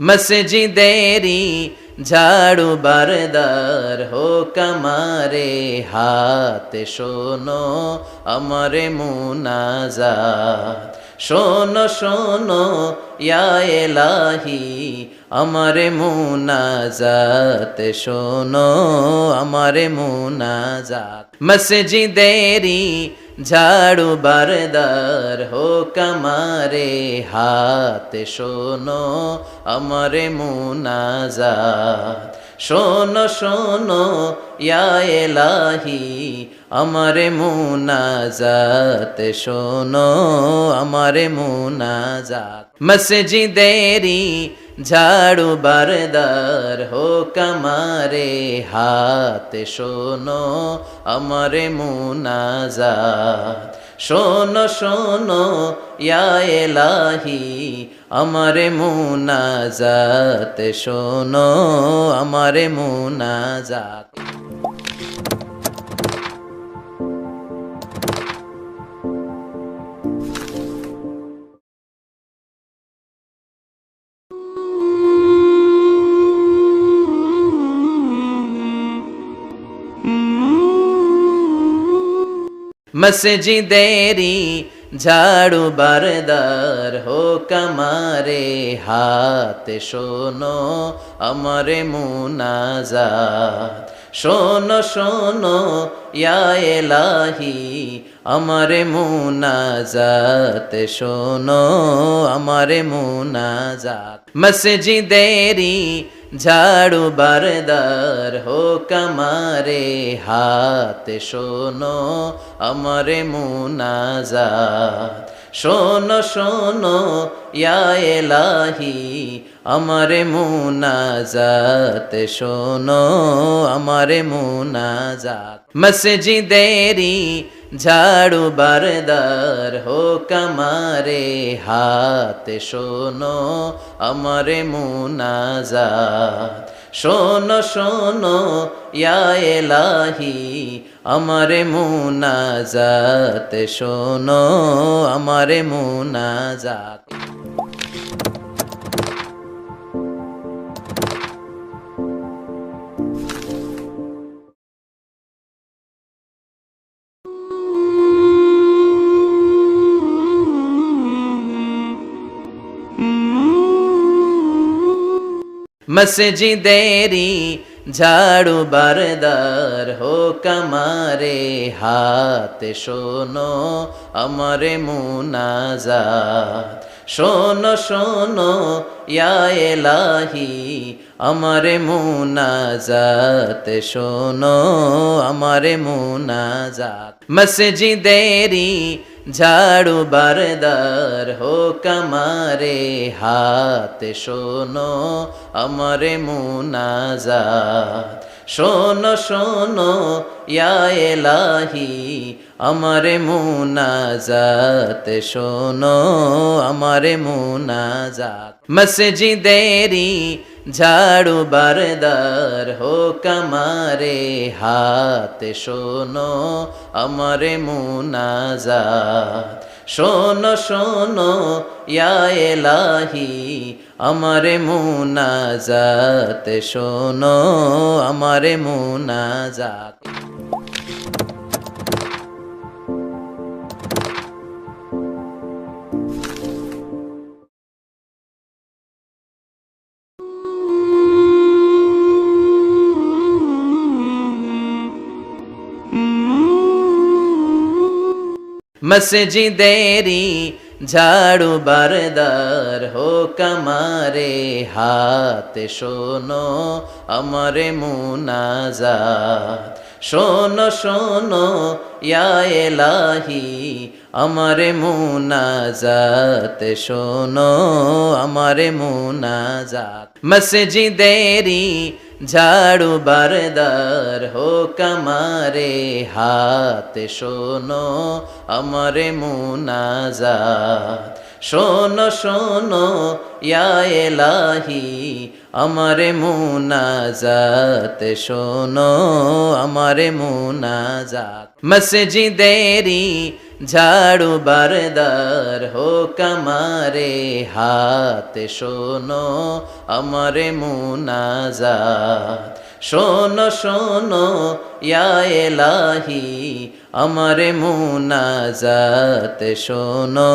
মসজিদেরি ঝাড়ু বারদার হোক আমারে হাতে শোনো আমারে মুনাজাত শোনো শোনো ইয়া এলাহি আমারে মুনাজাত শোনো আমারে মুনাজাত মসজিদেরি ঝাড়ু বারদার হোক আমারে হাতে শোনো আমারে মুনাজাত শোনো শোনো ইয়া এলাহি আমারে মুনাজাত শোনো আমারে মুনাজাত মসজিদেরি ঝাড়ু বারদার হোক আমারে হাতে শোনো আমারে মুনাজাত শোনো শোনো ইয়া এলাহি আমারে মুনাজাত শোনো আমারে মুনাজাত মসজিদেরি ঝাড়ু বারদার হোক আমারে হাতে শোনো আমারে মুনাজাত শোনো শোনো ইয়া এলাহি আমারে মুনাজাত শোনো আমারে মুনাজাত মসজিদেরি ঝাড়ু বারদার হোক আমারে হাতে শোনো আমারে মুনাজাত শোনো শোনো ইয়া এলাহি আমারে মুনাজাত শোনো আমারে মুনাজাত মসজিদেরি ঝাড়ু বারদার হোক আমারে হাতে শোনো আমারে মুনাজাত শোনো শোনো ইয়া এলাহি আমারে মুনাজাত শোনো আমারে মুনাজাত মসজিদেরি ঝাড়ু বারদার হোক আমারে হাতে শোনো আমারে মুনাজাত শোনো শোনো ইয়া এলাহি আমারে মুনাজাত শোনো আমারে মুনাজাত মসজিদেরি ঝাড়ু বারদার হোক আমারে হাতে শোনো আমারে মুনাজাত শোনো শোনো ইয়া এলাহি আমারে মুনাজাত শোনো আমারে মুনাজাত মসজিদেরি ঝাড়ু বারদার হোক আমারে হাতে শোনো আমারে মুনাজাত শোনো শোনো ইয়া এলাহি আমারে মুনাজাত শোনো আমারে মুনাজাত মসজিদেরি ঝাড়ু বারদার হোক আমারে হাতে শোনো আমারে মুনাজাত শোনো শোনো ইয়া এলাহি আমারে মুনাজাত শোনো আমারে মুনাজাত মসজিদেরি ঝাড়ু বারদার হোক আমারে হাতে শোনো আমারে মুনাজাত শোনো শোনো ইয়া এলাহি আমারে মুনাজাত শোনো আমারে মুনাজাত মসজিদেরি ঝাড়ু বারদার হোক আমারে হাত শোনো আমারে মুনাজাত শোনো শোনো ইয়া এলাহি আমারে মুনাজাত শোনো